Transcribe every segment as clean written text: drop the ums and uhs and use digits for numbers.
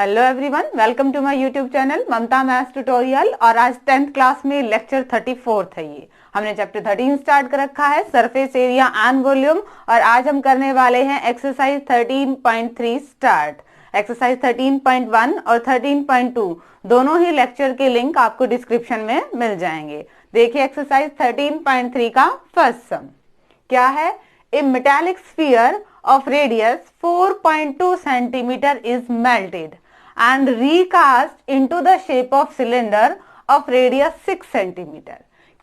Hello everyone, welcome to my YouTube channel Mamta maths tutorial. और आज 10th class में lecture 34 है। ये हमने चैप्टर 13 स्टार्ट कर रखा है, सरफेस एरिया एंड वॉल्यूम। और आज हम करने वाले हैं एक्सरसाइज 13.3 स्टार्ट। एक्सरसाइज 13.1 और 13.2 दोनों ही लेक्चर के लिंक आपको डिस्क्रिप्शन में मिल जाएंगे। देखिए एक्सरसाइज 13.3 का फर्स्ट सम क्या है। ए metallic sphere of radius 4.2 centimeter is melted and recast into the shape of cylinder of radius 6 centimeter।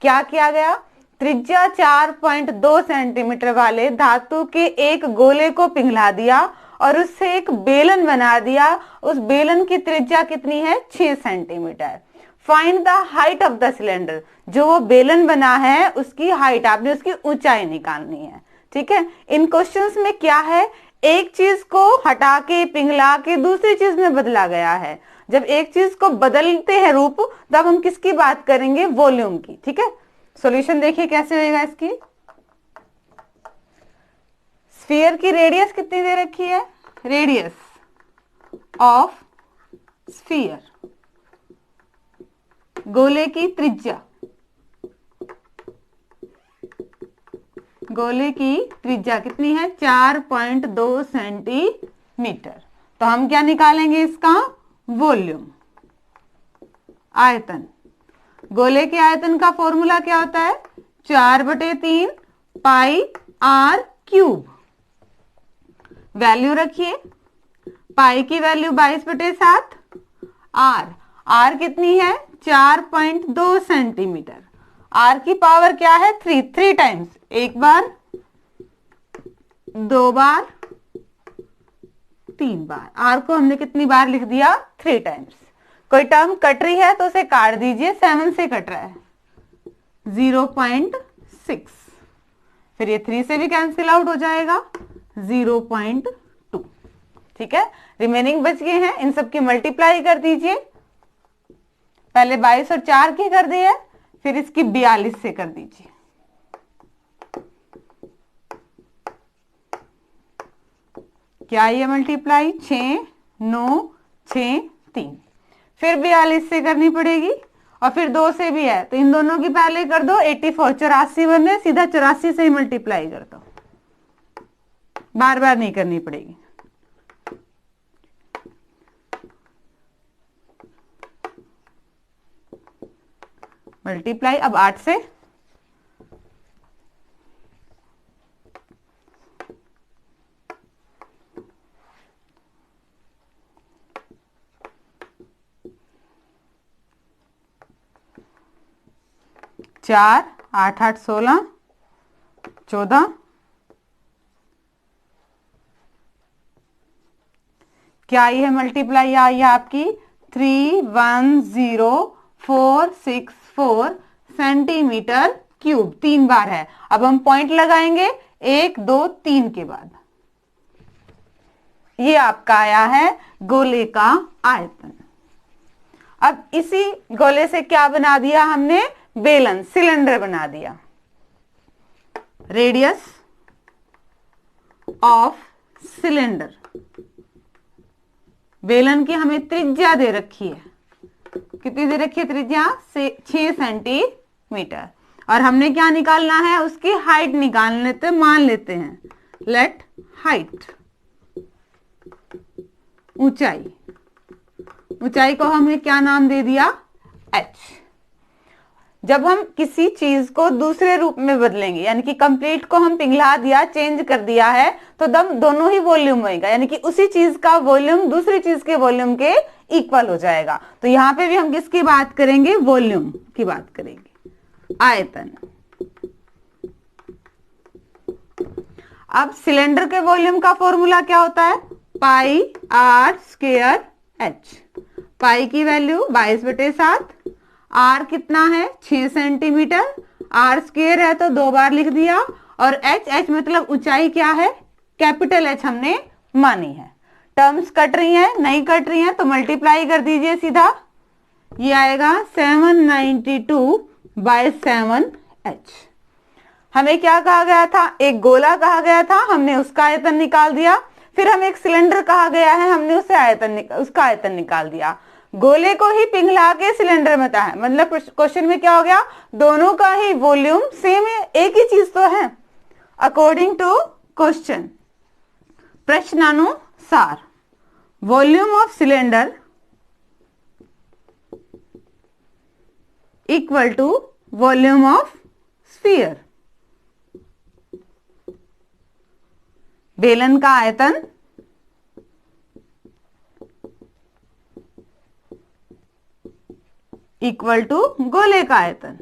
क्या किया गया? त्रिज्या 4.2 सेंटीमीटर वाले धातु के एक गोले को पिघला दिया और उससे एक बेलन बना दिया। उस बेलन की त्रिज्या कितनी है? 6 centimetre. Find the height of the cylinder. जो वो बेलन बना है उसकी हाइट, आपने उसकी ऊंचाई निकालनी है। ठीक है, इन क्वेश्चंस में क्या है, एक चीज को हटा के पिघला के दूसरी चीज में बदला गया है। जब एक चीज को बदलते हैं रूप, तब हम किसकी बात करेंगे? वॉल्यूम की। ठीक है, सॉल्यूशन देखिए कैसे होगा इसकी। स्फीयर की रेडियस कितनी दे रखी है? रेडियस ऑफ स्फीयर, गोले की त्रिज्या, गोले की त्रिज्या कितनी है? 4.2 सेंटीमीटर। तो हम क्या निकालेंगे? इसका वॉल्यूम, आयतन। गोले के आयतन का फॉर्मूला क्या होता है? 4/3 पाई आर क्यूब। वैल्यू रखिए, पाई की वैल्यू 22/7, आर कितनी है? 4.2 सेंटीमीटर। आर की पावर क्या है? 3 टाइम्स। एक बार, दो बार, 3 बार। आर को हमने कितनी बार लिख दिया? 3 टाइम्स। कोई टर्म कट रही है तो उसे काट दीजिए। 7 से कट रहा है, 0.6। फिर ये 3 से भी कैंसिल आउट हो जाएगा, 0.2। ठीक है, रिमेनिंग बच गए हैं, इन सब की मल्टीप्लाई कर दीजिए। पहले 22 और 4 की कर दिए, फिर इसकी 42 से कर दीजिए। क्या ये मल्टीप्लाई? 6, 9, 6, 3। फिर 42 से करनी पड़ेगी और फिर 2 से भी है, तो इन दोनों की पहले कर दो। 84, 84 बन रहे, सीधा 84 से ही मल्टीप्लाई कर दो, बार बार नहीं करनी पड़ेगी। मल्टीप्लाई अब 8 से, चार, 8, 8, 16, 14। क्या आई है मल्टीप्लाई? आई है आपकी 310,464 सेंटीमीटर क्यूब। 3 बार है। अब हम पॉइंट लगाएंगे 1, 2, 3 के बाद। ये आपका आया है गोले का आयतन। अब इसी गोले से क्या बना दिया हमने? बेलन, सिलेंडर बना दिया। रेडियस ऑफ सिलेंडर, बेलन की हमें त्रिज्या दे रखी है। कितनी दे रखी है त्रिज्या? 6 सेंटीमीटर। और हमने क्या निकालना है? उसकी हाइट निकाल लेते, मान लेते हैं। लेट हाइट, ऊंचाई। ऊंचाई को हमने क्या नाम दे दिया? h। जब हम किसी चीज को दूसरे रूप में बदलेंगे, यानी कि कंप्लीट को हम पिघला दिया, चेंज कर दिया है, तो दोनों ही वॉल्यूम होगा, यानी कि उसी चीज का वॉल्यूम दूसरी चीज के वॉल्यूम के इक्वल हो जाएगा। तो यहां पे भी हम किसकी बात करेंगे? वॉल्यूम की बात करेंगे, आयतन। अब सिलेंडर के वॉल्यूम का फॉर्मूला क्या होता है? पाई आर स्क्वायर एच। पाई की वैल्यू 22/7, आर कितना है? 6 सेंटीमीटर। आर स्क्वायर है तो 2 बार लिख दिया। और एच मतलब ऊंचाई क्या है? कैपिटल एच हमने मानी है। टर्म्स कट रही हैं? नहीं कट रही हैं, तो मल्टीप्लाई कर दीजिए सीधा। ये आएगा 792/7h। हमें क्या कहा गया था? एक गोला कहा गया था, हमने उसका आयतन निकाल दिया। फिर हमें एक सिलेंडर कहा गया है, हमने उसका आयतन निकाल दिया। गोले को ही पिघला के सिलेंडर में था है, मतलब क्वेश्चन में क्या हो गया, दोनों का ही वॉल्यूम सेम है, एक ही चीज तो है। अकॉर्डिंग टू क्वेश्चन, प्रश्नानुसार volume of cylinder equal to volume of sphere. बेलन का आयतन इक्वल टू गोले का आयतन,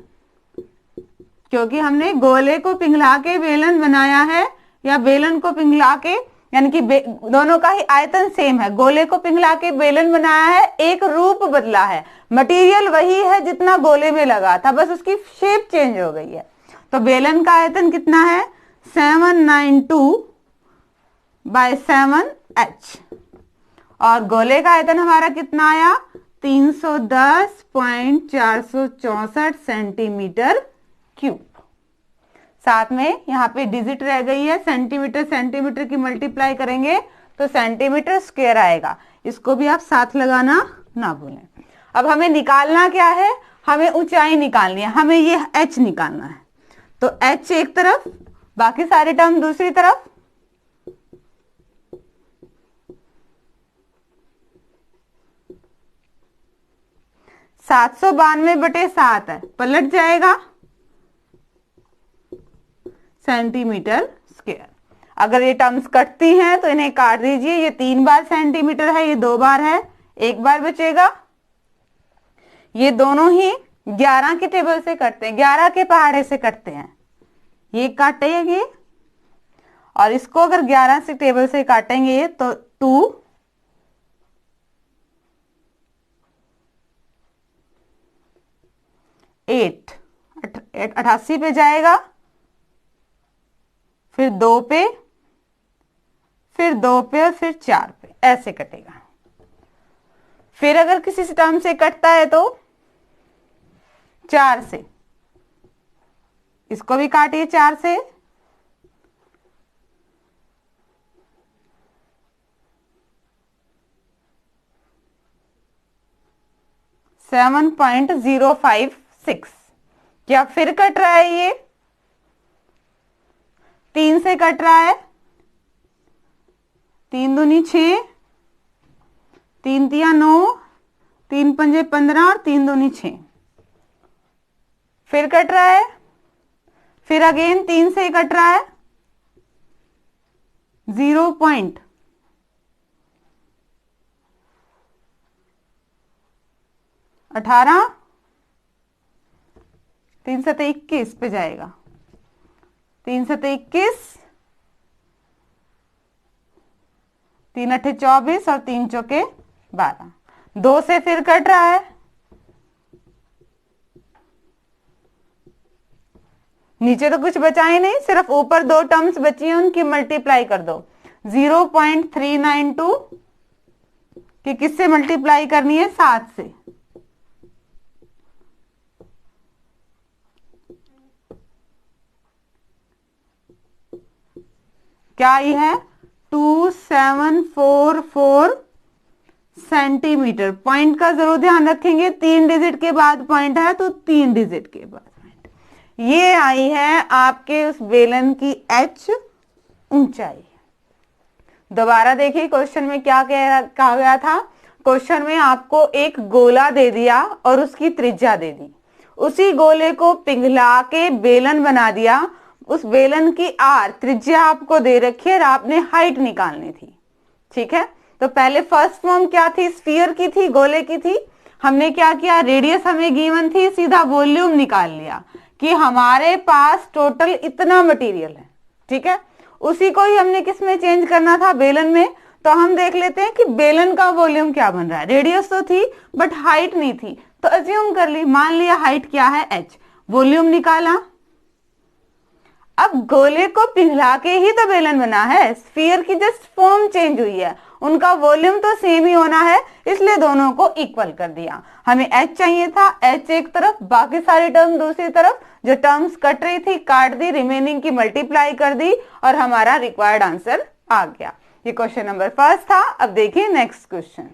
क्योंकि हमने गोले को पिघला के बेलन बनाया है, या बेलन को पिघला के, यानी कि दोनों का ही आयतन सेम है। गोले को पिघला के बेलन बनाया है, एक रूप बदला है, मटेरियल वही है जितना गोले में लगा था, बस उसकी शेप चेंज हो गई है। तो बेलन का आयतन कितना है, 792/7h, और गोले का आयतन हमारा कितना आया, 310.464 सेंटीमीटर क्यूब। साथ में यहाँ पे डिजिट रह गई है, सेंटीमीटर सेंटीमीटर की मल्टीप्लाई करेंगे तो सेंटीमीटर स्क्वायर आएगा, इसको भी आप साथ लगाना ना भूलें। अब हमें निकालना क्या है, हमें ऊंचाई निकालनी है, हमें ये h निकालना है। तो h एक तरफ, बाकी सारे टर्म दूसरी तरफ। सात 792/7 है, पलट जाएगा सेंटीमीटर स्क्वायर। अगर ये टर्म्स कटती हैं तो इन्हें काट दीजिए, ये 3 बार सेंटीमीटर है, ये 2 बार है, 1 बार बचेगा। ये दोनों ही 11 के टेबल से कटते हैं, 11 के पहाड़े से कटते हैं, ये काटेंगे, और इसको अगर 11 से टेबल से काटेंगे तो 2 8 88 पे जाएगा, फिर 2 पे, फिर 2 पे, और फिर 4 पे, ऐसे कटेगा। फिर अगर किसी टर्म से कटता है तो 4 से, इसको भी काटिए 4 से, 7.056। क्या फिर कट रहा है, ये 3 से कट रहा है, 3 दूनी 6, 3 तिया 9, 3 पंजे 15 और 3 दूनी 6। फिर कट रहा है, फिर अगेन 3 से कट रहा है, 0.18, 3 से 21 पे जाएगा, 3 से 21, 3 अट्ठे 24 और 3 चौके 12। 2 से फिर कट रहा है, नीचे तो कुछ बचा ही नहीं, सिर्फ ऊपर 2 टर्म्स बची हैं, उनकी मल्टीप्लाई कर दो। 0.392 कि किससे मल्टीप्लाई करनी है, 7 से। क्या ये है, 2744 सेंटीमीटर। पॉइंट का जरूर ध्यान रखेंगे, 3 डिजिट के बाद पॉइंट है तो 3 डिजिट के बाद पॉइंट। ये आई है आपके उस बेलन की एच ऊंचाई। दोबारा देखिए क्वेश्चन में क्या कहा गया था। क्वेश्चन में आपको एक गोला दे दिया और उसकी त्रिज्या दे दी, उसी गोले को पिघला के बेलन बना दिया, उस बेलन की आर त्रिज्या आपको दे रखी है और आपने हाइट निकालनी थी। ठीक है, तो पहले फर्स्ट फॉर्म क्या थी, स्फीयर की थी, गोले की थी। हमने क्या किया, रेडियस हमें गिवन थी, सीधा वॉल्यूम निकाल लिया कि हमारे पास टोटल इतना मटेरियल है। ठीक है, उसी को ही हमने किस में चेंज करना था, बेलन में। तो हम देख लेते हैं कि बेलन का वॉल्यूम क्या बन रहा है। रेडियस तो थी बट हाइट नहीं थी, तो अज्यूम कर ली, मान लिया हाइट क्या है, h, वॉल्यूम निकाला। अब गोले को पिघला के ही तो बेलन बना है, स्फीयर की जस्ट फॉर्म चेंज हुई है, उनका वॉल्यूम तो सेम ही होना है, इसलिए दोनों को इक्वल कर दिया। हमें h चाहिए था, h एक तरफ, बाकी सारी टर्म दूसरी तरफ। जो टर्म्स कट रही थी काट दी, रिमेनिंग की मल्टीप्लाई कर दी और हमारा रिक्वायर्ड आंसर आ गया। ये क्वेश्चन नंबर फर्स्ट था। अब देखिए नेक्स्ट क्वेश्चन।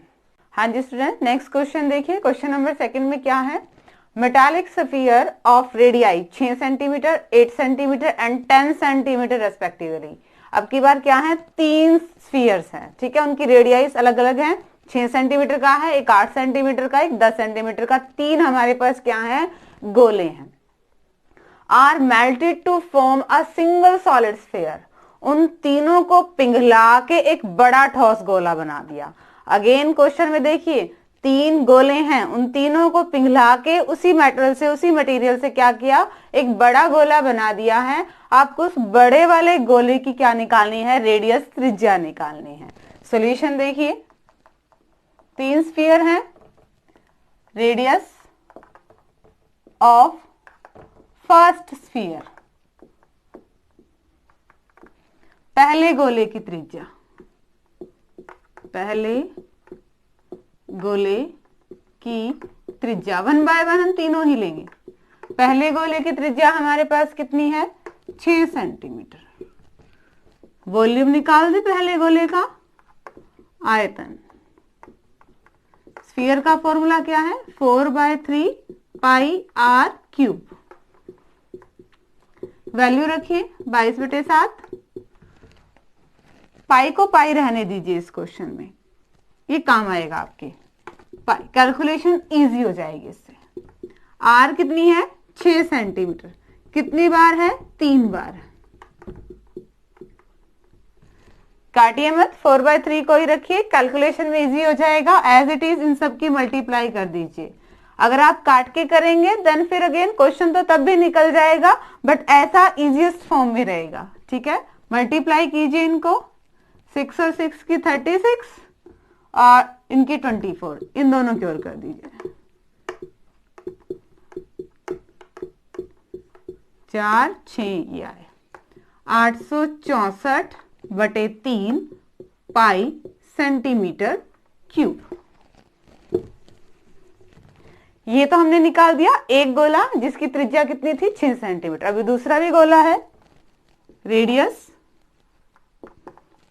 हाँ जी स्टूडेंट, नेक्स्ट क्वेश्चन देखिए। क्वेश्चन नंबर सेकंड में क्या है? Metallic sphere of radii 6 centimetre, 8 centimetre and 10 centimetre respectively. अब की बार क्या है? 3 स्फीयर्स हैं, ठीक है, उनकी रेडियाइस अलग अलग हैं। 6 सेंटीमीटर का है, एक 8 सेंटीमीटर का, एक 10 सेंटीमीटर का, 3 हमारे पास क्या है? गोले हैं। Are melted to form a single solid sphere. उन तीनों को पिघला के एक बड़ा ठोस गोला बना दिया। अगेन क्वेश्चन में देखिए 3 गोले हैं, उन तीनों को पिघला के उसी मटेरियल से क्या किया? एक बड़ा गोला बना दिया है। आपको उस बड़े वाले गोले की क्या निकालनी है? रेडियस, त्रिज्या निकालनी है। सॉल्यूशन देखिए, 3 स्फीयर हैं, रेडियस ऑफ फर्स्ट स्फीयर, पहले गोले की त्रिज्या, पहले गोले की त्रिज्या 1 बाय 1 हम तीनों ही लेंगे। पहले गोले की त्रिज्या हमारे पास कितनी है? 6 सेंटीमीटर। वॉल्यूम निकाल दे पहले गोले का, आयतन। स्फीयर का फॉर्मूला क्या है? 4/3 पाई आर क्यूब। वैल्यू रखिए 22/7। पाई को पाई रहने दीजिए इस क्वेश्चन में, ये काम आएगा आपके। पाई कैलकुलेशन इजी हो जाएगी इससे। आर कितनी है? 6 सेंटीमीटर। कितनी बार है? 3 बार। काटिए मत, 4/3 को ही रखिए, कैलकुलेशन में इजी हो जाएगा। एज इट इज इन सब की मल्टीप्लाई कर दीजिए। अगर आप काट के करेंगे देन फिर अगेन क्वेश्चन तो तब भी निकल जाएगा, बट ऐसा इजीएस्ट फॉर्म में रहेगा, ठीक है। मल्टीप्लाई कीजिए इनको, 6 और 6 की 36 और इनकी 24, इन दोनों की ओर कर दीजिए। 4 6 ये आए 864/3 पाई सेंटीमीटर क्यूब। ये तो हमने निकाल दिया एक गोला जिसकी त्रिज्या कितनी थी? 6 सेंटीमीटर। अभी दूसरा भी गोला है, रेडियस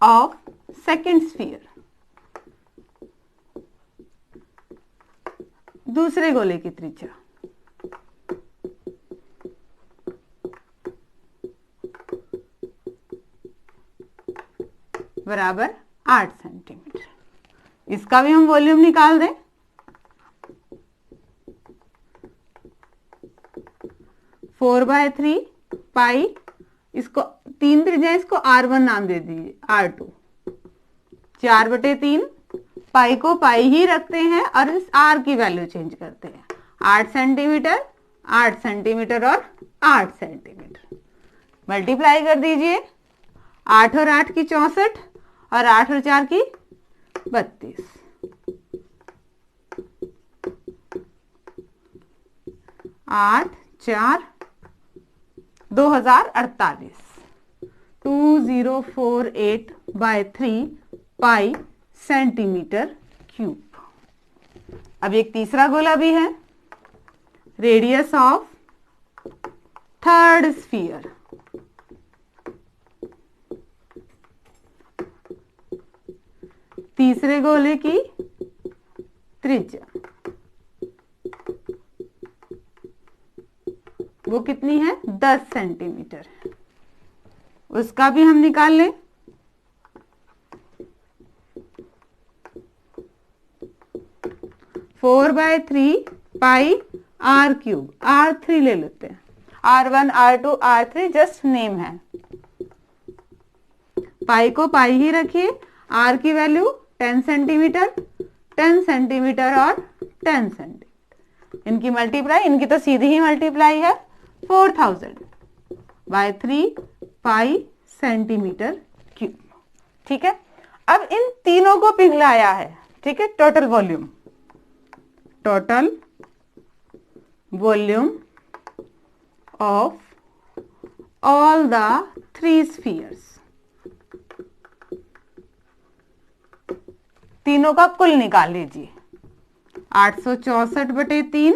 ऑफ सेकेंड स्फीयर, दूसरे गोले की त्रिज्या, बराबर 8 सेंटीमीटर। इसका भी हम वॉल्यूम निकाल दें। 4/3 पाई, इसको 3 त्रिज्या, इसको R1 नाम दे दीजिए, R2, 4/3 पाई को पाई ही रखते हैं और इस R की वैल्यू चेंज करते हैं। 8 सेंटीमीटर, 8 सेंटीमीटर और 8 सेंटीमीटर। मल्टीप्लाई कर दीजिए, 8 और 8 की 64 और 8 और 4 की 32। 8 4 2048, 2048/3 पाई सेंटीमीटर क्यूब। अब एक तीसरा गोला भी है, रेडियस ऑफ थर्ड स्फीयर, तीसरे गोले की त्रिज्या, वो कितनी है? 10 सेंटीमीटर। उसका भी हम निकाल लें। Four by 3 pi r cube, R3 ले लेते हैं, R1 R2 R3 just name है। पाई को पाई ही रखिए, R की वैल्यू 10 सेंटीमीटर, 10 सेंटीमीटर और 10 सेंटीमीटर। इनकी मल्टीप्लाई, इनकी तो सीधी ही मल्टीप्लाई है, 4000/3 पाई सेंटीमीटर क्यूब। ठीक है, अब इन तीनों को पिघलाया है, ठीक है। Total volume of all the 3 spheres, तीनों का कुल निकाल लीजिए। 864/3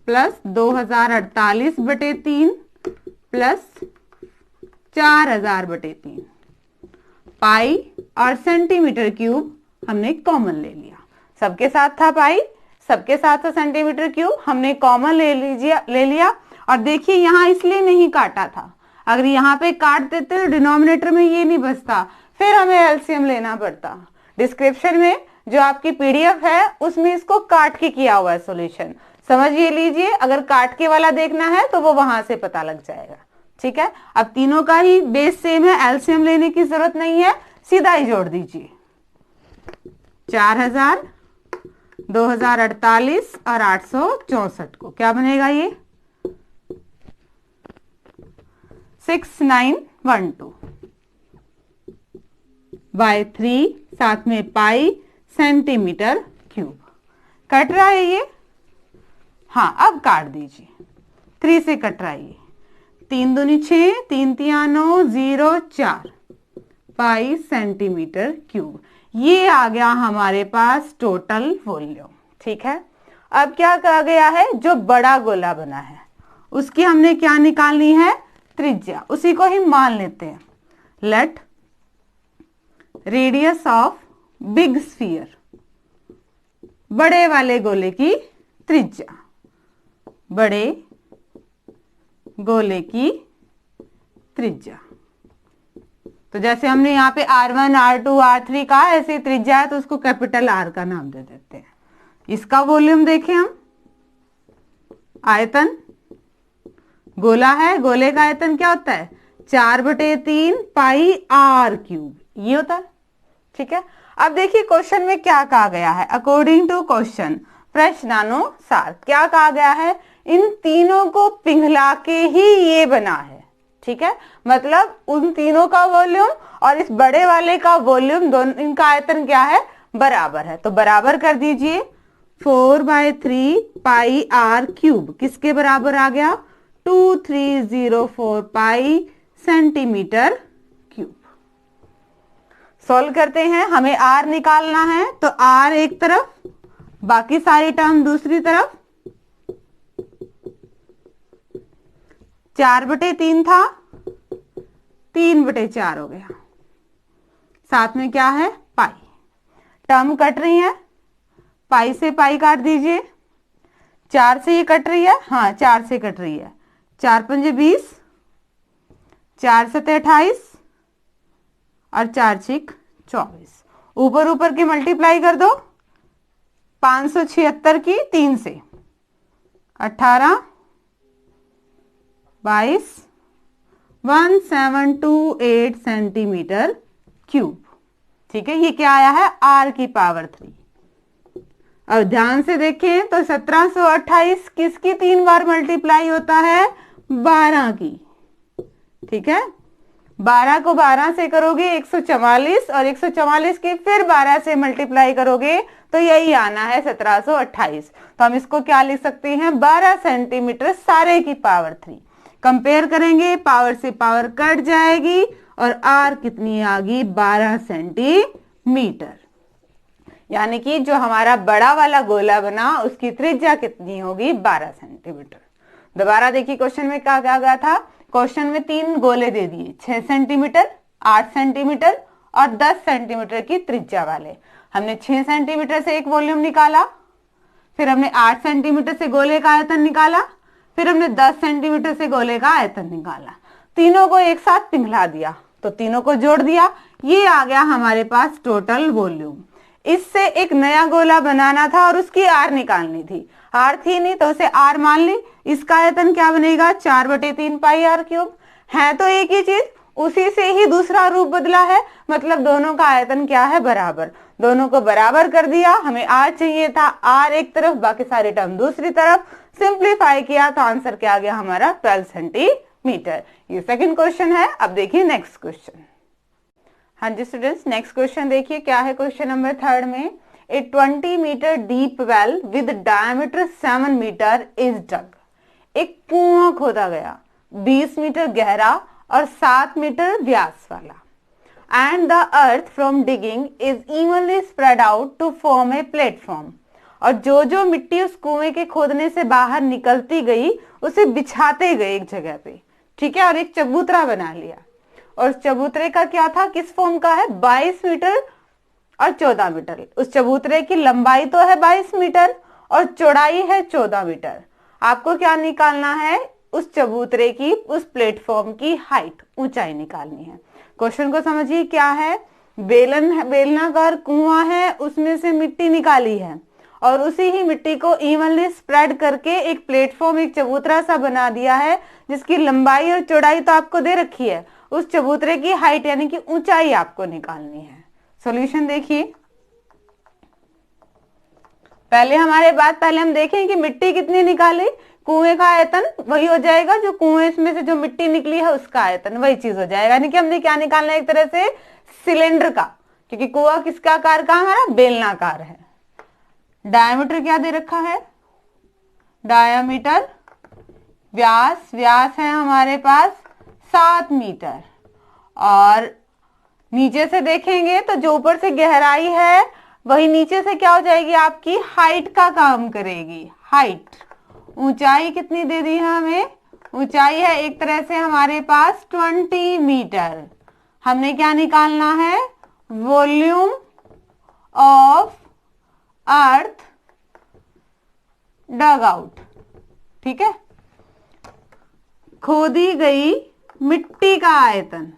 प्लस 2048/3 प्लस 4000/3 पाई और सेंटीमीटर क्यूब हमने कॉमन ले लिया। सबके साथ था पाई, सबके साथ था सेंटीमीटर क्यूब, हमने कॉमन ले लिया। और देखिए यहाँ इसलिए नहीं काटा था, अगर यहाँ पे काट देते तो डिनोमिनेटर में ये नहीं बचता, फिर हमें एलसीएम लेना पड़ता। डिस्क्रिप्शन में जो आपकी पीडीएफ है उसमें इसको काट के किया हुआ है सॉल्यूशन, समझ ये लीजिए। अगर काट के वाला देखना है तो वो वहां से पता लग जाएगा, ठीक है। अब तीनों का ही बेस सेम है, एलसीएम लेने की जरूरत नहीं है, सीधा ही जोड़ दीजिए। 4000, 2048 और 864 को क्या बनेगा ये 6912 बाय 3, साथ में पाई सेंटीमीटर क्यूब। कट रहा है ये, हाँ अब काट दीजिए। 3 से कट रहा है ये, 3 दूनी 6, 3 तिया 9, 0 4 पाई सेंटीमीटर क्यूब। ये आ गया हमारे पास टोटल वॉल्यूम, ठीक है। अब क्या कहा गया है, जो बड़ा गोला बना है उसकी हमने क्या निकालनी है, त्रिज्या। उसी को ही मान लेते हैं, let radius of big sphere, बड़े वाले गोले की त्रिज्या, बड़े गोले की त्रिज्या। तो जैसे हमने यहाँ पे R1, R2, R3 कहा, ऐसे त्रिज्या है तो उसको कैपिटल R का नाम दे देते हैं। इसका वॉल्यूम देखें हम, आयतन, गोला है, गोले का आयतन क्या होता है 4/3 पाई R क्यूब, ये होता है, ठीक है। अब देखिए क्वेश्चन में क्या कहा गया है, अकॉर्डिंग टू क्वेश्चन, प्रश्नानुसार क्या कहा गया है, इन तीनों को पिघला के ही ये बना है, ठीक है। मतलब उन तीनों का वॉल्यूम और इस बड़े वाले का वॉल्यूम, दोनों इनका आयतन क्या है, बराबर है। तो बराबर कर दीजिए, 4/3 पाई R क्यूब किसके बराबर आ गया, 2304 पाई सेंटीमीटर क्यूब। सॉल्व करते हैं, हमें R निकालना है, तो R एक तरफ, बाकी सारी टर्म दूसरी तरफ। 4/3 था, 3/4 हो गया, साथ में क्या है पाई, टर्म कट रही है, पाई से पाई काट दीजिए। 4 से ये कट रही है, हाँ 4 से कट रही है, 4 पंजे 20, 4 सते 28 और 4 छिक 24। ऊपर ऊपर की मल्टीप्लाई कर दो, 576 की 3 से, 18, 22, 1728 सेंटीमीटर क्यूब, ठीक है। ये क्या आया है, R की पावर 3। अब ध्यान से देखें तो 1728 किसकी 3 बार मल्टीप्लाई होता है, 12 की, ठीक है। 12 को 12 से करोगे 144 और 144 की फिर 12 से मल्टीप्लाई करोगे तो यही आना है 1728। तो हम इसको क्या लिख सकते हैं, 12 सेंटीमीटर सारे की पावर 3। कंपेयर करेंगे, पावर से पावर कट जाएगी और R कितनी आ गई, 12 सेंटीमीटर। यानी कि जो हमारा बड़ा वाला गोला बना उसकी त्रिज्या कितनी होगी, 12 सेंटीमीटर। दोबारा देखिए क्वेश्चन में क्या कहा गया था, क्वेश्चन में 3 गोले दे दिए, 6 सेंटीमीटर, 8 सेंटीमीटर और 10 सेंटीमीटर की त्रिज्या वाले। हमने 6 सेंटीमीटर से एक वॉल्यूम निकाला, फिर हमने 8 सेंटीमीटर से गोले का आयतन निकाला, फिर हमने 10 सेंटीमीटर से गोले का आयतन निकाला। तीनों को एक साथ पिघला दिया, तो तीनों को जोड़ दिया, ये आ गया हमारे पास टोटल वॉल्यूम। इससे एक नया गोला बनाना था और उसकी R निकालनी थी, R थी नहीं तो उसे R मान ली। इसका आयतन क्या बनेगा, 4/3 पाई R क्यूब। है तो एक ही चीज, उसी से ही दूसरा रूप बदला है, मतलब दोनों का आयतन क्या है, बराबर। दोनों को बराबर कर दिया, हमें R चाहिए था, R एक तरफ बाकी सारे टर्म दूसरी तरफ, सिंप्लीफाई किया तो आंसर क्या आ गया हमारा, 12 सेंटीमीटर। ये सेकंड क्वेश्चन है। अब देखिए नेक्स्ट क्वेश्चन। हाँ जी स्टूडेंट्स, नेक्स्ट क्वेश्चन देखिए क्या है। क्वेश्चन नंबर 3 में, a 20 metre deep well with diameter 7 metre is dug. एक कुआं खोदा गया 20 मीटर गहरा और 7 मीटर व्यास वाला, and the earth from digging is evenly spread out to form a platform. और जो जो मिट्टी उस कुएं के खोदने से बाहर निकलती गई उसे बिछाते गए एक जगह पे, ठीक है, और एक चबूतरा बना लिया। और चबूतरे का क्या था, किस फॉर्म का है, 22 मीटर और 14 मीटर। उस चबूतरे की लंबाई तो है 22 मीटर और चौड़ाई है 14 मीटर। आपको क्या निकालना है, उस चबूतरे की, उस प्लेटफॉर्म की हाइट, ऊंचाई निकालनी है। क्वेश्चन को समझिए क्या है, बेलनाकार कुआं है, उसमें से मिट्टी निकाली है और उसी ही मिट्टी को इवनली स्प्रेड करके एक प्लेटफॉर्म, एक चबूतरा सा बना दिया है, जिसकी लंबाई और चौड़ाई तो आपको दे रखी है। उस चबूतरे की हाइट यानी कि ऊंचाई आपको निकालनी है। सॉल्यूशन देखिए, पहले हम देखें कि मिट्टी कितनी निकाली, कुएं का आयतन वही हो जाएगा जो कुएं में से जो मिट्टी निकली है उसका आयतन वही चीज हो जाएगा। यानी कि हमने क्या निकालना है, एक तरह से सिलेंडर का, क्योंकि कुआं किसका आकार का, हमारा बेलनाकार है। डायमीटर क्या दे रखा है, डायमीटर, व्यास है हमारे पास 7 मीटर, और नीचे से देखेंगे तो जो ऊपर से गहराई है वही नीचे से क्या हो जाएगी, आपकी हाइट का काम करेगी। हाइट, ऊंचाई कितनी दे दी है हमें, ऊंचाई है एक तरह से हमारे पास 20 मीटर। हमने क्या निकालना है, volume of earth dug out. ठीक है, खोदी गई मिट्टी का आयतन,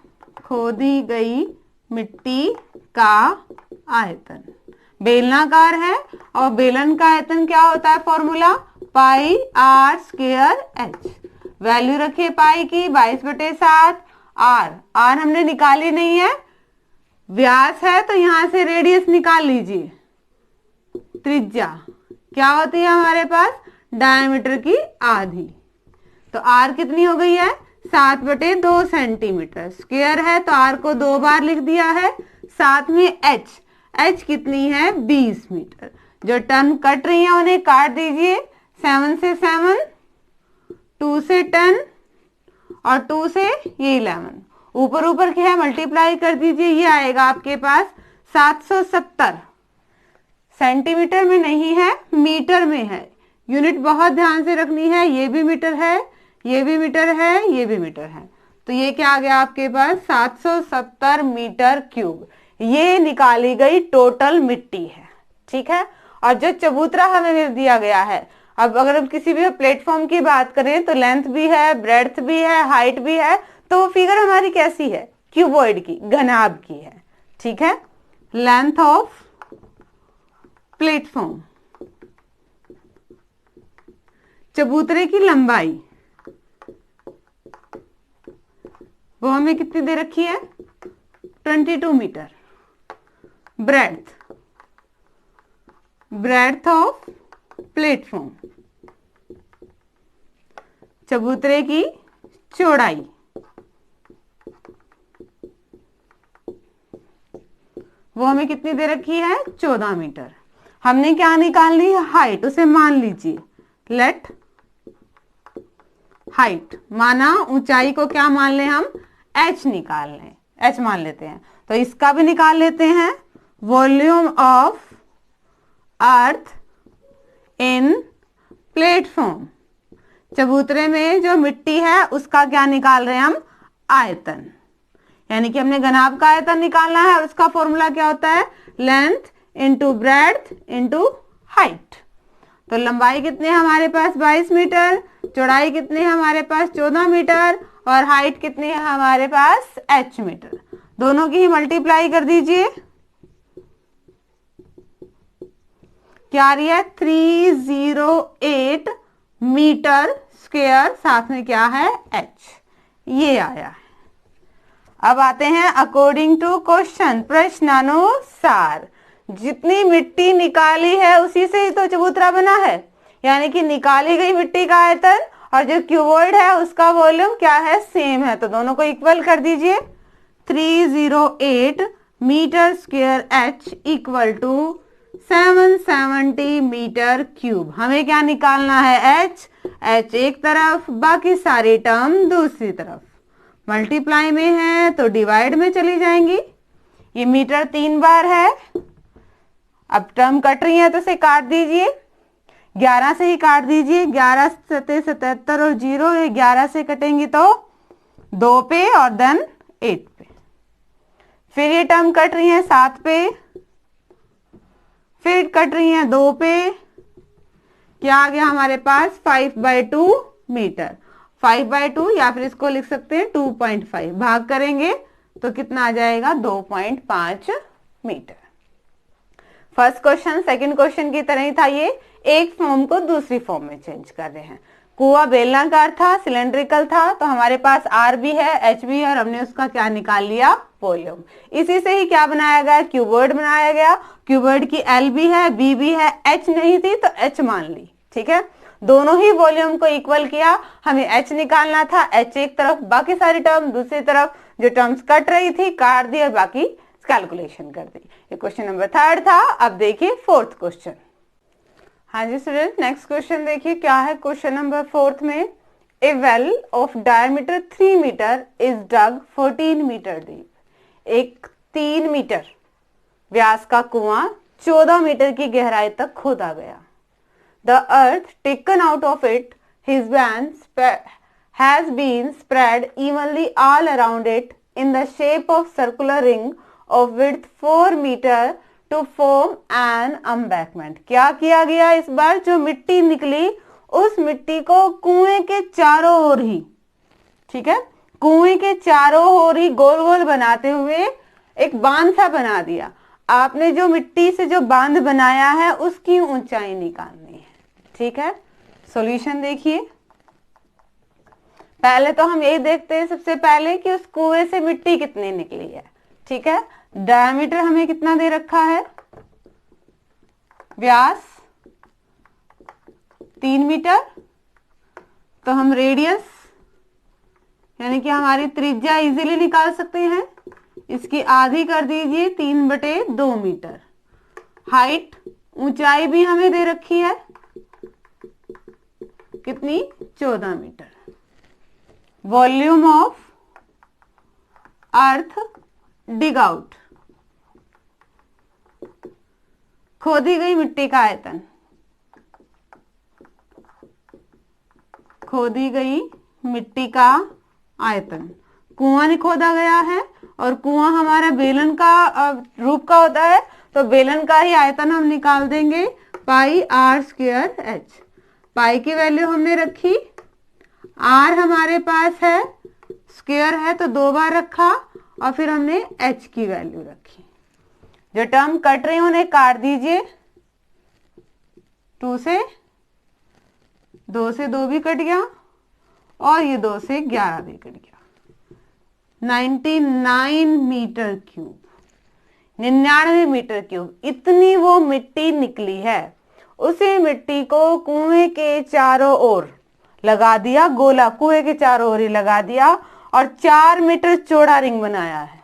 खोदी गई मिट्टी का आयतन। बेलनाकार है और बेलन का आयतन क्या होता है, formula pi r square h. Value रखिए पाई की 22/7। आर हमने निकाली नहीं है, व्यास है तो यहां से रेडियस निकाल लीजिए। त्रिज्या क्या होती है हमारे पास, डायमीटर की आधी। तो आर कितनी हो गई है, 7/2 सेंटीमीटर। स्क्वायर है तो आर को 2 बार लिख दिया है, साथ में एच कितनी है, 20 मीटर। जो टर्म कट रही है उन्हें काट दीजिए, 7 से 7, 2 से 10 और 2 से ये 11। ऊपर क्या है, मल्टीप्लाई कर दीजिए, ये आएगा आपके पास 770। सेंटीमीटर में नहीं है, मीटर में है। यूनिट बहुत ध्यान से रखनी है, ये भी मीटर है, ये भी मीटर है, ये भी मीटर है। तो ये क्या आ गया आपके पास, 770 मीटर क्यूब। ये निकाली गई टोटल मिट्टी है। ठीक है, और जो चबूतरा हमें दिया गया है, अब अगर हम किसी भी प्लेटफॉर्म की बात करें तो लेंथ भी है, ब्रेड्थ भी है, हाइट भी है, तो वो फिगर हमारी कैसी है, क्यूबॉइड की, घनाभ की है। ठीक है, लेंथ ऑफ प्लेटफॉर्म, चबूतरे की लंबाई वो हमें कितनी दे रखी है, 22 मीटर। ब्रेड्थ ऑफ प्लेटफॉर्म, चबूतरे की चौड़ाई वो हमें कितनी दे रखी है, 14 मीटर। हमने क्या निकालनी है, हाइट, उसे मान लीजिए, लेट हाइट माना, ऊंचाई को क्या मान लें हम, एच निकाल लें, एच मान लेते हैं। तो इसका भी निकाल लेते हैं, volume of earth in platform, चबूतरे में जो मिट्टी है उसका क्या निकाल रहे हैं हम, आयतन। यानी कि हमने घनाभ का आयतन निकालना है और उसका फॉर्मूला क्या होता है, length into breadth into height. तो लंबाई कितने है हमारे पास, 22 मीटर, चौड़ाई कितनी है हमारे पास, 14 मीटर, और हाइट कितनी है हमारे पास, h मीटर। दोनों की ही मल्टीप्लाई कर दीजिए, क्या आ रही है, 308 मीटर स्क्वायर, साथ में क्या है, h। ये आया है। अब आते हैं अकॉर्डिंग टू क्वेश्चन, प्रश्नानुसार जितनी मिट्टी निकाली है उसी से ही तो चबूतरा बना है। यानी कि निकाली गई मिट्टी का आयतन और जो क्यूबॉइड है उसका वॉल्यूम क्या है, सेम है। तो दोनों को इक्वल कर दीजिए, 308 metre square h equal to 770 metre cube. हमें क्या निकालना है, h एक तरफ, बाकी सारी टर्म दूसरी तरफ। मल्टीप्लाई में है तो डिवाइड में चली जाएंगी। ये मीटर 3 बार है, अब टर्म कट रही है तो इसे काट दीजिए, 11 से ही काट दीजिए, 11 7 77 और 0, ये 11 से कटेंगी तो 2 पे और देन 8 पे। फिर ये टर्म कट रही है 7 पे, फिर कट रही है 2 पे, क्या आ गया हमारे पास 5/2 मीटर। 5/2 या फिर इसको लिख सकते हैं 2.5, भाग करेंगे तो कितना आ जाएगा 2.5 metre. First question second question की तरह ही था, ये एक फॉर्म को दूसरी फॉर्म में चेंज कर रहे हैं। कुआं बेलनाकार था, सिलेंड्रिकल था, तो हमारे पास आर भी है, एच भी है, और हमने उसका क्या निकाल लिया, वॉल्यूम। इसी से ही क्या बनाया गया, क्यूबॉइड बनाया गया। क्यूबॉइड की एल भी है, बी भी है, एच नहीं थी तो एच मान ली, ठीक है। दोनों ही वॉल्यूम को इक्वल किया, हमें एच निकालना था, एच एक तरफ, बाकी सारी टर्म दूसरी तरफ, जो टर्म्स कट रही थी काट दी और बाकी कैलकुलेशन कर दी। ये क्वेश्चन नंबर 3 था। अब देखिए 4th क्वेश्चन। हाँ जी स्टूडेंट, नेक्स्ट क्वेश्चन देखिए क्या है क्वेश्चन नंबर 4th में। A well of diameter 3 metre is dug 14 metre deep. एक 3 मीटर व्यास का कुआं 14 मीटर की गहराई तक खोदा गया। The earth taken out of it has been spread evenly all around it in the shape of circular ring of width 4 meter to form an embankment। क्या किया गया इस बार, जो मिट्टी निकली उस मिट्टी को कुएं के चारों ओर ही, ठीक है, कुएं के चारों ओर ही गोल गोल बनाते हुए एक बांध सा बना दिया। आपने जो मिट्टी से जो बांध बनाया है उसकी ऊंचाई निकालनी है, ठीक है। सॉल्यूशन देखिए, पहले तो हम यही देखते हैं सबसे पहले कि उस कुएं से मिट्टी कितनी निकली है, ठीक है। डायमीटर हमें कितना दे रखा है, व्यास 3 मीटर, तो हम रेडियस यानी कि हमारी त्रिज्या इजीली निकाल सकते हैं, इसकी आधी कर दीजिए 3/2 मीटर। हाइट ऊंचाई भी हमें दे रखी है कितनी, 14 metre. Volume of earth dig out, खोदी गई मिट्टी का आयतन, खोदी गई मिट्टी का आयतन। कुआं नहीं खोदा गया है और कुआं हमारा बेलन का रूप का होता है, तो बेलन का ही आयतन हम निकाल देंगे, πr²h। पाई की वैल्यू हमने रखी, आर हमारे पास है, स्क्वायर है तो 2 बार रखा, और फिर हमने एच की वैल्यू रखी। जो टर्म कट रही है उन्हें काट दीजिए, 2 से 2 भी कट गया, और ये 2 से 11 भी कट गया। 99 मीटर क्यूब, 99 मीटर क्यूब, इतनी वो मिट्टी निकली है। उसी मिट्टी को कुएं के चारों ओर लगा दिया, गोला कुएं के चारों ओर ही लगा दिया, और 4 मीटर चौड़ा रिंग बनाया है,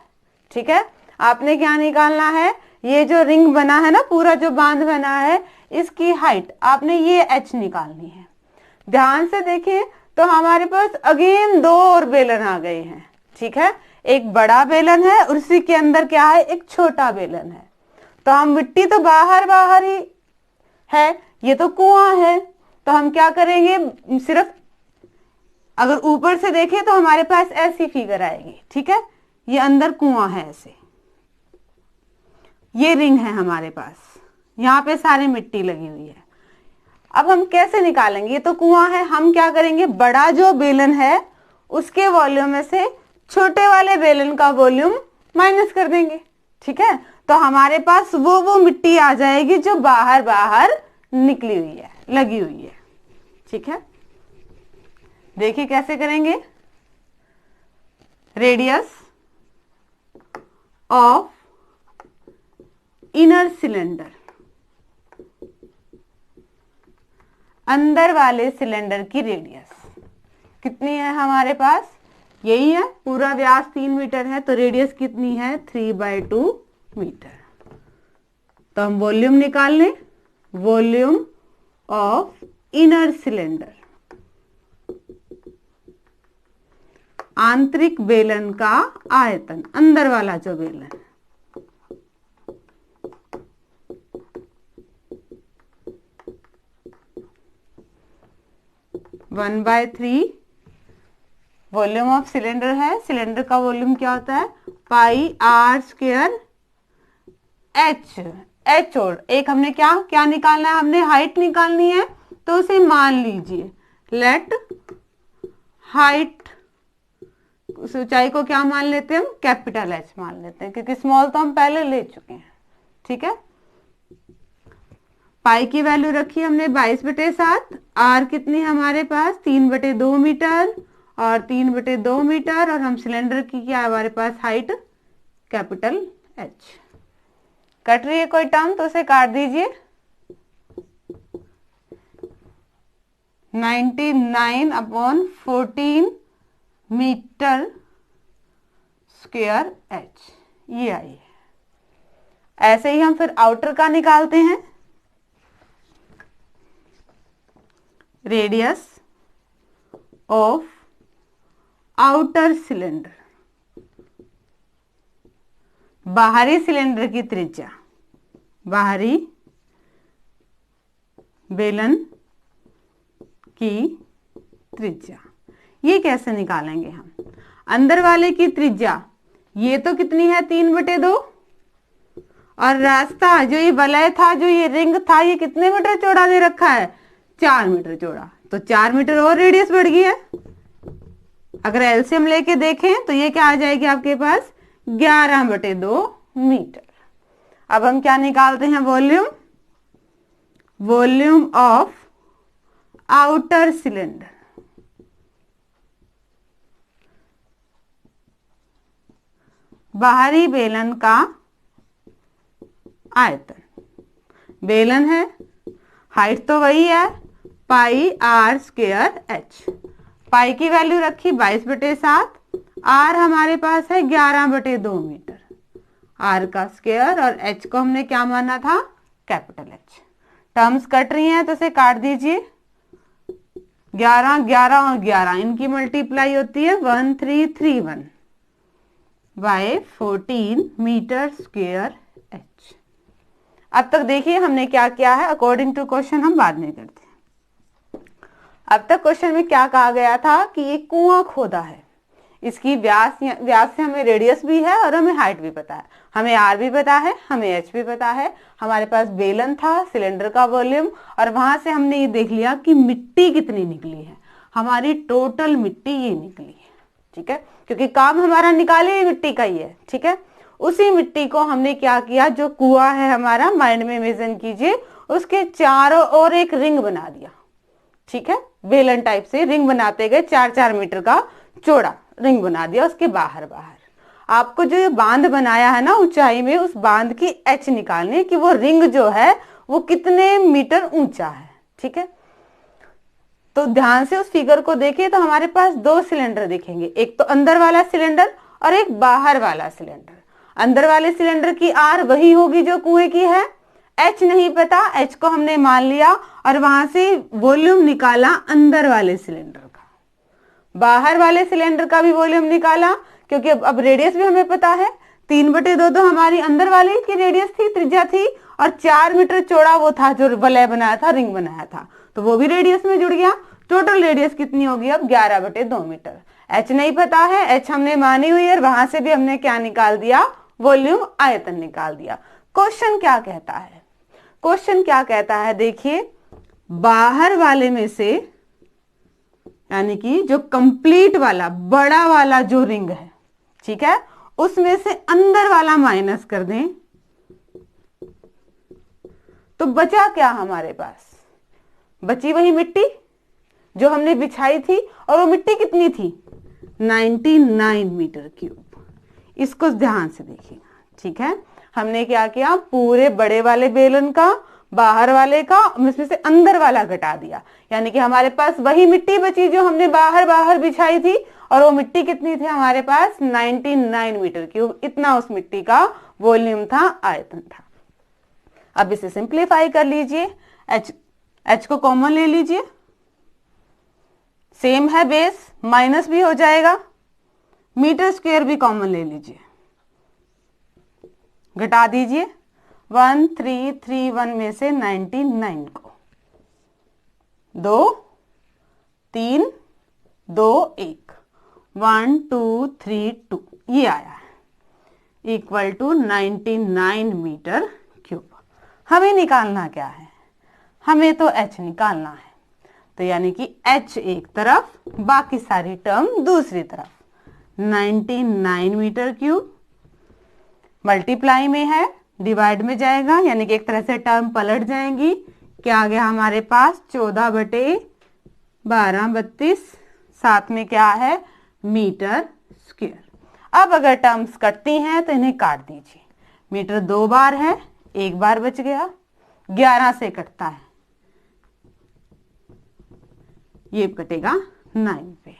ठीक है। आपने क्या निकालना है, ये जो रिंग बना है ना, पूरा जो बांध बना है, इसकी हाइट आपने ये एच निकालनी है। ध्यान से देखें तो हमारे पास अगेन 2 और बेलन आ गए हैं, ठीक है। एक बड़ा बेलन है और उसी के अंदर क्या है, एक छोटा बेलन है। तो हम मिट्टी तो बाहर ही है, ये तो कुआं है, तो हम क्या करेंगे, सिर्फ अगर ऊपर से देखें तो हमारे पास ऐसी फिगर आएगी, ठीक है। ये अंदर कुआं है, ऐसे ये रिंग है हमारे पास, यहाँ पे सारी मिट्टी लगी हुई है। अब हम कैसे निकालेंगे, ये तो कुआं है, हम क्या करेंगे, बड़ा जो बेलन है उसके वॉल्यूम में से छोटे वाले बेलन का वॉल्यूम माइनस कर देंगे, ठीक है। तो हमारे पास वो मिट्टी आ जाएगी जो बाहर निकली हुई है, लगी हुई है, ठीक है। देखिए कैसे करेंगे, रेडियस ऑफ इनर सिलेंडर, अंदर वाले सिलेंडर की रेडियस कितनी है हमारे पास, यही है, पूरा व्यास 3 मीटर है, तो रेडियस कितनी है 3/2 मीटर। तो हम वॉल्यूम निकाल लें, वॉल्यूम ऑफ इनर सिलेंडर, आंतरिक बेलन का आयतन, अंदर वाला जो बेलन, 1/3 वॉल्यूम ऑफ सिलेंडर है। सिलेंडर का वॉल्यूम क्या होता है, पाई आर स्क्वायर एच। एच और एक हमने क्या क्या निकालना है, हमने हाइट निकालनी है, तो उसे मान लीजिए लेट हाइट, ऊंचाई को क्या मान लेते हैं हम, कैपिटल एच मान लेते हैं, क्योंकि स्मॉल तो हम पहले ले चुके हैं। ठीक है, पाई की वैल्यू रखी हमने 22/7, आर कितनी है हमारे पास 3/2 मीटर और 3/2 मीटर, और हम सिलेंडर की क्या है हमारे पास हाइट कैपिटल एच। कट रही है कोई टर्म तो उसे काट दीजिए। 99/14 मीटर स्क्वायर एच, ये आई है। ऐसे ही हम फिर आउटर का निकालते हैं, रेडियस ऑफ आउटर सिलेंडर, बाहरी सिलेंडर की त्रिज्या, बाहरी बेलन की त्रिज्या। ये कैसे निकालेंगे हम, अंदर वाले की त्रिज्या ये तो कितनी है 3/2, और रास्ता जो ये वलय था, जो ये रिंग था, ये कितने मीटर चौड़ा दे रखा है 4 मीटर चौड़ा, तो 4 मीटर और रेडियस बढ़ गई है। अगर एलसीएम लेके देखें तो ये क्या आ जाएगी आपके पास 11/2 मीटर। अब हम क्या निकालते हैं, volume, volume of outer cylinder, बाहरी बेलन का आयतन। बेलन है, हाइट तो वही है पाई आर स्क्वायर एच। पाई की वैल्यू रखी 22/7, आर हमारे पास है 11/2 मीटर, आर का स्क्वायर, और एच को हमने क्या माना था कैपिटल एच। टर्म्स कट रही हैं तो इसे काट दीजिए। 11 11 और 11 इनकी मल्टीप्लाई होती है 1331 बाय 14 मीटर स्क्वायर एच। अब तक देखिए हमने क्या किया है, अकॉर्डिंग टू क्वेश्चन हम बाद में करते हैं। अब तक क्वेश्चन में क्या कहा गया था कि ये कुआं खोदा है, इसकी व्यास से हमें रेडियस भी है और हमें हाइट भी पता है, हमें आर भी पता है, हमें एच भी पता है, हमारे पास बेलन था, सिलेंडर का वॉल्यूम, और वहां से हमने ये देख लिया कि मिट्टी कितनी निकली है, हमारी टोटल मिट्टी ये निकली है। ठीक है, क्योंकि काम हमारा निकाले मिट्टी का ही है। ठीक है, उसी मिट्टी को हमने क्या किया, जो कुआं है हमारा, माइंड में इमेजिन कीजिए, उसके चारों ओर एक रिंग बना दिया। ठीक है, बेलन टाइप से रिंग बनाते गए, 4-4 मीटर का चौड़ा रिंग बना दिया। उसके बाहर बाहर आपको जो ये बांध बनाया है ना ऊंचाई में, उस बांध की एच निकालनी है कि वो रिंग जो है वो कितने मीटर ऊंचा है। ठीक है, तो ध्यान से उस फिगर को देखिए तो हमारे पास 2 सिलेंडर दिखेंगे, एक तो अंदर वाला सिलेंडर और एक बाहर वाला सिलेंडर। अंदर वाले सिलेंडर की आर वही होगी जो कुएं की है, एच नहीं पता, एच को हमने मान लिया और वहां से वॉल्यूम निकाला अंदर वाले सिलेंडर का। बाहर वाले सिलेंडर का भी वॉल्यूम निकाला, क्योंकि अब रेडियस भी हमें पता है, 3/2 तो हमारी अंदर वाले की रेडियस थी, त्रिज्या थी, और 4 मीटर चौड़ा वो था जो वलय बनाया था, रिंग बनाया था, तो वो भी रेडियस में जुड़ गया। टोटल रेडियस कितनी होगी अब 11/2 मीटर। एच नहीं पता है, एच हमने मानी हुई है, वहां से भी हमने क्या निकाल दिया, वॉल्यूम आयतन निकाल दिया। क्वेश्चन क्या कहता है, क्वेश्चन क्या कहता है देखिए, बाहर वाले में से, यानी कि जो कंप्लीट वाला बड़ा वाला जो रिंग है, ठीक है, उसमें से अंदर वाला माइनस कर दें तो बचा क्या हमारे पास, बची वही मिट्टी जो हमने बिछाई थी, और वो मिट्टी कितनी थी 99 मीटर क्यूब। इसको ध्यान से देखिएगा। ठीक है, हमने क्या किया, पूरे बड़े वाले बेलन का, बाहर वाले का, इसमें से अंदर वाला घटा दिया, यानी कि हमारे पास वही मिट्टी बची जो हमने बाहर बाहर बिछाई थी, और वो मिट्टी कितनी थी हमारे पास 99 मीटर क्यूब। इतना उस मिट्टी का वॉल्यूम था, आयतन था। अब इसे सिंप्लीफाई कर लीजिए, एच को कॉमन ले लीजिए, सेम है बेस, माइनस भी हो जाएगा, मीटर स्क्वायर भी कॉमन ले लीजिए, घटा दीजिए 1331 में से 99 को, 2 3 2 1 1 2 3 2 ये आया है। Equal to 99 metre cube. हमें निकालना क्या है, हमें तो h निकालना है, तो यानी कि h एक तरफ, बाकी सारी टर्म दूसरी तरफ। 99 मीटर क्यूब मल्टीप्लाई में है, डिवाइड में जाएगा, यानी कि एक तरह से टर्म पलट जाएंगी। क्या आ गया हमारे पास, 14/12 साथ में क्या है, मीटर स्क्वायर। अब अगर टर्म्स कटती हैं तो इन्हें काट दीजिए। मीटर 2 बार है, 1 बार बच गया, 11 से कटता है, ये कटेगा 9 पे।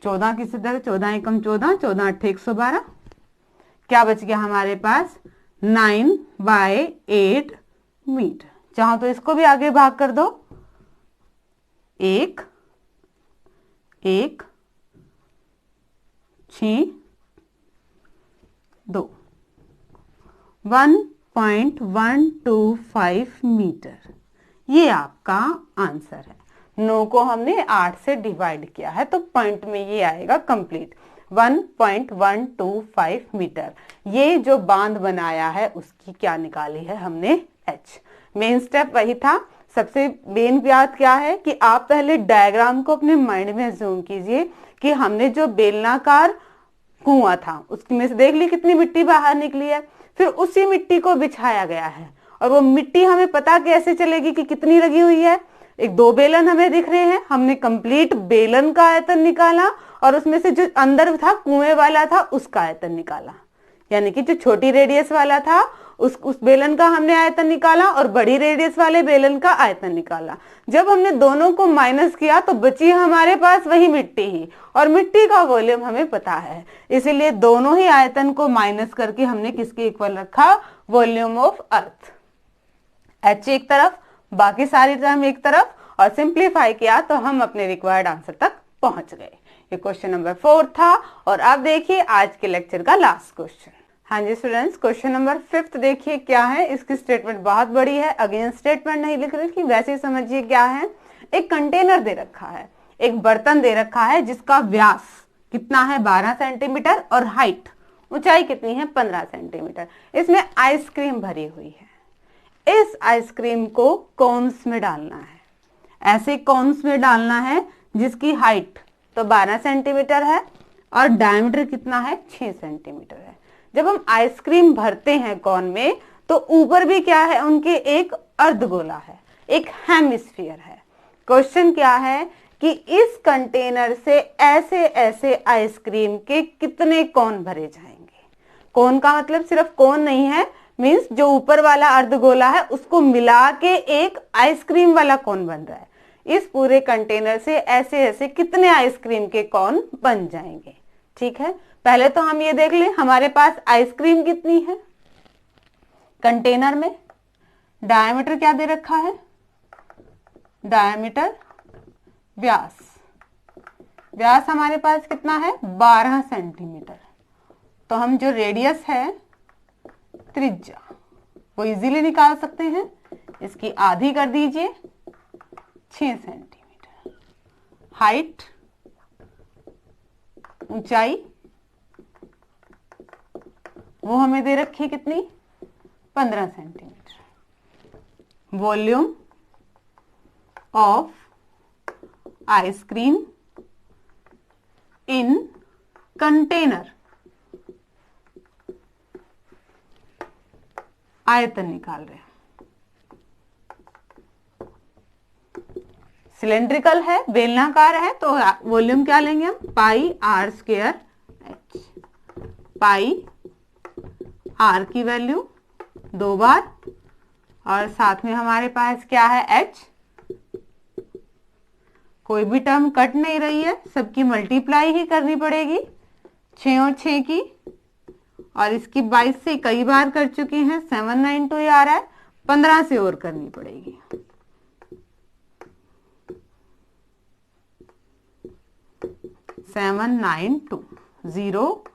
14 किसी तरह, 14 एकम 14, 14 8 112, क्या बच गया हमारे पास, 9/8 मीटर। चाहो तो इसको भी आगे भाग कर दो, 1 1 6 2, 1.125 मीटर, ये आपका आंसर है। 9 को हमने 8 से डिवाइड किया है तो पॉइंट में ये आएगा कंप्लीट, 1.125 मीटर। ये जो बांध बनाया है उसकी क्या निकाली है हमने, h। मेन स्टेप वही था। सबसे मेन बात क्या है कि आप पहले डायग्राम को अपने माइंड में जूम कीजिए कि हमने जो बेलनाकार कुआं था उसमें से देख ली कितनी मिट्टी बाहर निकली है, फिर उसी मिट्टी को बिछाया गया है, और वो मिट्टी हमें पता कैसे चलेगी कि कितनी लगी हुई है। एक 2 बेलन हमें दिख रहे हैं, हमने कंप्लीट बेलन का आयतन निकाला और उसमें से जो अंदर था कुएं वाला था उसका आयतन निकाला, यानी कि जो छोटी रेडियस वाला था उस बेलन का हमने आयतन निकाला और बड़ी रेडियस वाले बेलन का आयतन निकाला। जब हमने दोनों को माइनस किया तो बची हमारे पास वही मिट्टी ही, और मिट्टी का वॉल्यूम हमें पता है, इसीलिए दोनों ही आयतन को माइनस करके हमने किसके इक्वल रखा, वॉल्यूम ऑफ अर्थ। h एक तरफ, बाकी सारी टर्म एक तरफ, और सिंप्लीफाई किया तो हम अपने रिक्वायर्ड आंसर तक पहुंच गए। ये क्वेश्चन नंबर 4 था। और अब देखिए आज के लेक्चर का लास्ट क्वेश्चन। हाँ जी स्टूडेंट्स, क्वेश्चन नंबर 5 देखिए क्या है। इसकी स्टेटमेंट बहुत बड़ी है, अगेन स्टेटमेंट नहीं लिख रही, वैसे ही समझिए क्या है। एक कंटेनर दे रखा है, एक बर्तन दे रखा है जिसका व्यास कितना है, 12 सेंटीमीटर, और हाइट ऊंचाई कितनी है, 15 सेंटीमीटर। इसमें आइसक्रीम भरी हुई है। इस आइसक्रीम को कोन्स में डालना है, ऐसे कोन्स में डालना है जिसकी हाइट तो 12 सेंटीमीटर है और डायमीटर कितना है, 6 सेंटीमीटर है। जब हम आइसक्रीम भरते हैं कॉन में तो ऊपर भी क्या है उनके, एक अर्धगोला है, एक हेमिस्फीयर है। क्वेश्चन क्या है कि इस कंटेनर से ऐसे ऐसे आइसक्रीम के कितने कोन भरे जाएंगे। कोन का मतलब सिर्फ कोन नहीं है, मींस जो ऊपर वाला अर्धगोला है उसको मिला के एक आइसक्रीम वाला कोन बन रहा है। इस पूरे कंटेनर से ऐसे ऐसे कितने आइसक्रीम के कोन बन जाएंगे। ठीक है, पहले तो हम ये देख लें हमारे पास आइसक्रीम कितनी है कंटेनर में। डायमीटर क्या दे रखा है, डायमीटर व्यास, व्यास हमारे पास कितना है, 12 सेंटीमीटर। तो हम जो रेडियस है, त्रिज्या, वो इजीली निकाल सकते हैं। इसकी आधी कर दीजिए, 6 सेंटीमीटर। हाइट, ऊंचाई, वो हमें दे रखी है कितनी, 15 centimetre. Volume of ice cream in container, आयतन निकाल रहे हैं। सिलेंड्रिकल है, बेलनाकार है, तो वॉल्यूम क्या लेंगे हम, pi r square h. Pi r की वैल्यू 2 बार, और साथ में हमारे पास क्या है, एच। कोई भी टर्म कट नहीं रही है, सबकी मल्टीप्लाई ही करनी पड़ेगी, 6 और 6 की, और इसकी 22 से कई बार कर चुके हैं, 792 आ रहा है, 15 से और करनी पड़ेगी। सेवन 9 2 0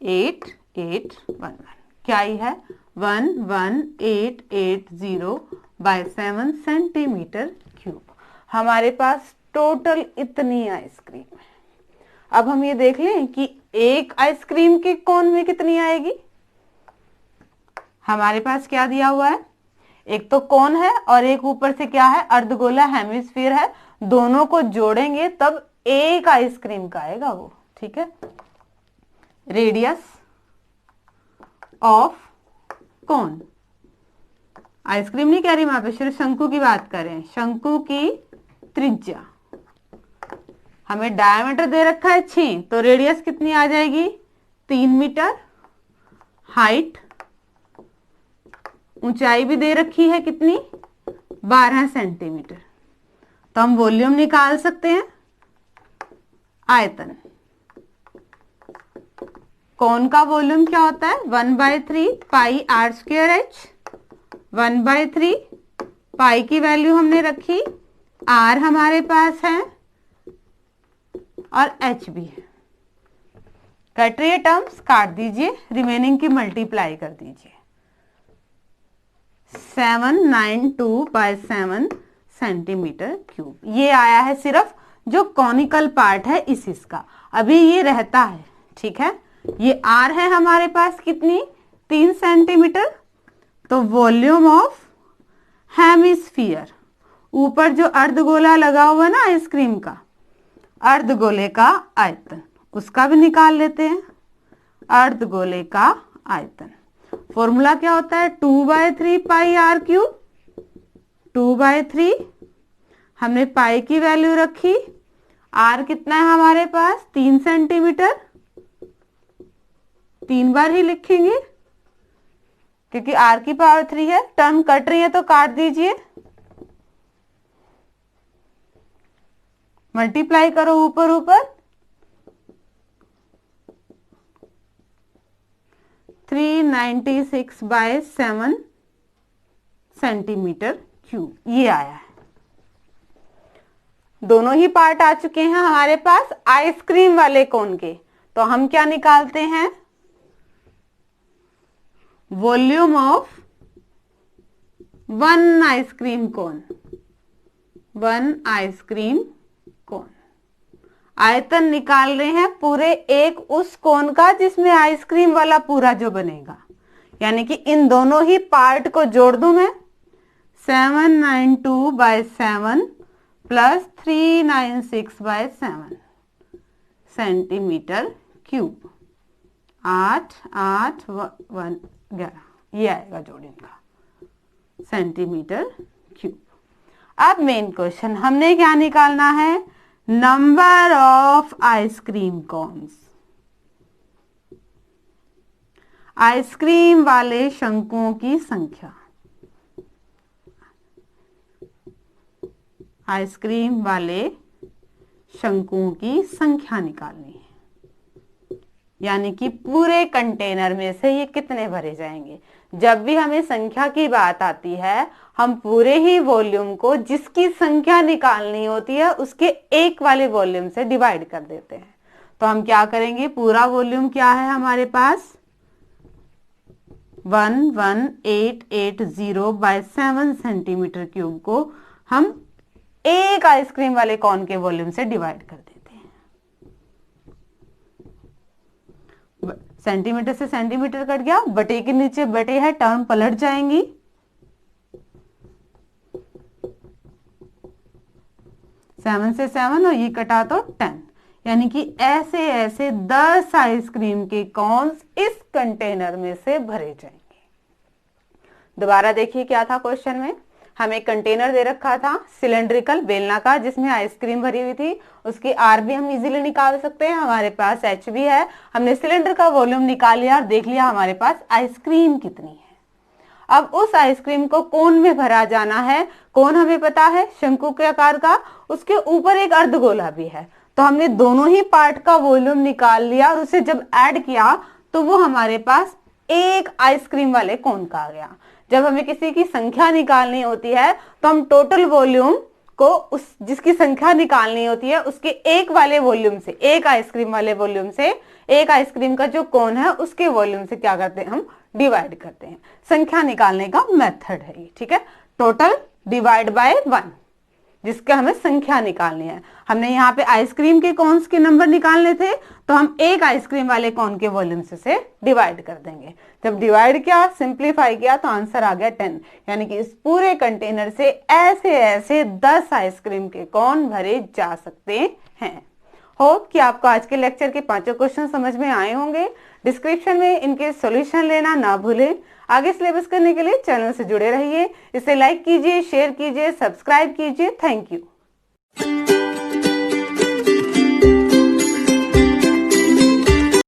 8 8 1 1, क्या ही है, 11880/7 सेंटीमीटर क्यूब। हमारे पास टोटल इतनी आइसक्रीम है। अब हम ये देख लें कि एक आइसक्रीम के कोन में कितनी आएगी? हमारे पास क्या दिया हुआ है, एक तो कोन है और एक ऊपर से क्या है, अर्धगोला हेमिस्फीयर है। दोनों को जोड़ेंगे तब एक आइसक्रीम का आएगा वो, ठीक है। रेडियस ऑफ कोन, आइसक्रीम नहीं कह रही वहां पे, सिर्फ शंकु की बात करें। शंकु की त्रिज्या, हमें डायमीटर दे रखा है 6, तो रेडियस कितनी आ जाएगी, 3 मीटर। हाइट, ऊंचाई भी दे रखी है कितनी, 12 सेंटीमीटर। तो हम वॉल्यूम निकाल सकते हैं। आयतन, कोन का वॉल्यूम क्या होता है, 1/3 पाई आर स्क्वायर एच। 1/3 पाई की वैल्यू हमने रखी, आर हमारे पास है और एच भी है। कट रही है टर्म्स, काट दीजिए, रिमेनिंग की मल्टीप्लाई कर दीजिए। 792/7 सेंटीमीटर क्यूब, ये आया है सिर्फ जो कॉनिकल पार्ट है इस इसका, अभी ये रहता है, ठीक है। ये आर है हमारे पास कितनी, 3 सेंटीमीटर। तो वॉल्यूम ऑफ हेमिस्फीयर, ऊपर जो अर्धगोला लगा हुआ है ना आइसक्रीम का, अर्धगोले का आयतन, उसका भी निकाल लेते हैं। अर्धगोले का आयतन, फॉर्मूला क्या होता है, 2/3 पाई आर क्यूब। 2/3, हमने पाई की वैल्यू रखी, आर कितना है हमारे पास, 3 सेंटीमीटर। 3 बार ही लिखेंगे क्योंकि आर की पावर 3 है। टर्म कट रही है तो काट दीजिए, मल्टीप्लाई करो ऊपर ऊपर। 396/7 सेंटीमीटर क्यूब, ये आया है। दोनों ही पार्ट आ चुके हैं हमारे पास आइसक्रीम वाले कोन के। तो हम क्या निकालते हैं, volume of 1 ice cream cone. 1 ice cream cone, आयतन निकाल रहे हैं पूरे एक उस कोन का जिसमें आइसक्रीम वाला पूरा जो बनेगा, यानी कि इन दोनों ही पार्ट को जोड़ दूं मैं। 792/7 प्लस 396/7 सेंटीमीटर क्यूब। 8 8 1 11, ये आएगा जोड़ इनका, सेंटीमीटर क्यूब। अब मेन क्वेश्चन हमने क्या निकालना है, number of ice cream cones. Ice cream वाले शंकुओं की संख्या, आइसक्रीम वाले शंकुओं की संख्या निकालनी है, यानी कि पूरे कंटेनर में से ये कितने भरे जाएंगे। जब भी हमें संख्या की बात आती है, हम पूरे ही वॉल्यूम को जिसकी संख्या निकालनी होती है उसके एक वाले वॉल्यूम से डिवाइड कर देते हैं। तो हम क्या करेंगे, पूरा वॉल्यूम क्या है हमारे पास, 11880/7 सेंटीमीटर क्यूब को हम एक आइसक्रीम वाले कॉर्न के वॉल्यूम से डिवाइड कर देते हैं। सेंटीमीटर से सेंटीमीटर कट गया, बटे के नीचे बटे है, टर्म पलट जाएंगी। 7 से 7 और ये कटा तो 10, यानी कि ऐसे ऐसे 10 आइसक्रीम के कॉर्न्स इस कंटेनर में से भरे जाएंगे। दोबारा देखिए क्या था क्वेश्चन में, हमें कंटेनर दे रखा था सिलेंड्रिकल बेलनाकार जिसमें आइसक्रीम भरी हुई थी, उसकी आर भी हम इजीली निकाल सकते हैं, हमारे पास एच भी है। हमने सिलेंडर का वॉल्यूम निकाल लिया और देख लिया हमारे पास आइसक्रीम कितनी है। अब उस आइसक्रीम को कोन में भरा जाना है। कोन हमें पता है शंकु के आकार का, उसके ऊपर एक अर्धगोला भी है। तो हमने दोनों ही पार्ट का वॉल्यूम निकाल लिया और उसे जब ऐड किया तो वो हमारे पास एक आइसक्रीम वाले कोन का आ गया। जब हमें किसी की संख्या निकालनी होती है तो हम टोटल वॉल्यूम को उस जिसकी संख्या निकालनी होती है उसके एक वाले वॉल्यूम से, एक आइसक्रीम वाले वॉल्यूम से, एक आइसक्रीम का जो कोन है उसके वॉल्यूम से क्या करते हैं, हम डिवाइड करते हैं। संख्या निकालने का मेथड है ये, ठीक है। टोटल डिवाइड बाय 1, जिसका हमें संख्या निकालनी है। हमने यहाँ पे आइसक्रीम के कॉन्स के नंबर निकालने थे, तो हम एक आइसक्रीम वाले कॉन के वॉल्यूम से डिवाइड कर देंगे। जब डिवाइड किया, सिंप्लीफाई किया, तो आंसर आ गया 10, यानी कि इस पूरे कंटेनर से ऐसे ऐसे 10 आइसक्रीम के कॉन भरे जा सकते हैं। होप कि आपको आज के लेक्चर के 5 क्वेश्चन समझ में आए होंगे। डिस्क्रिप्शन में इनके सॉल्यूशन लेना ना भूलें। आगे सिलेबस करने के लिए चैनल से जुड़े रहिए। इसे लाइक कीजिए, शेयर कीजिए, सब्सक्राइब कीजिए। Thank you.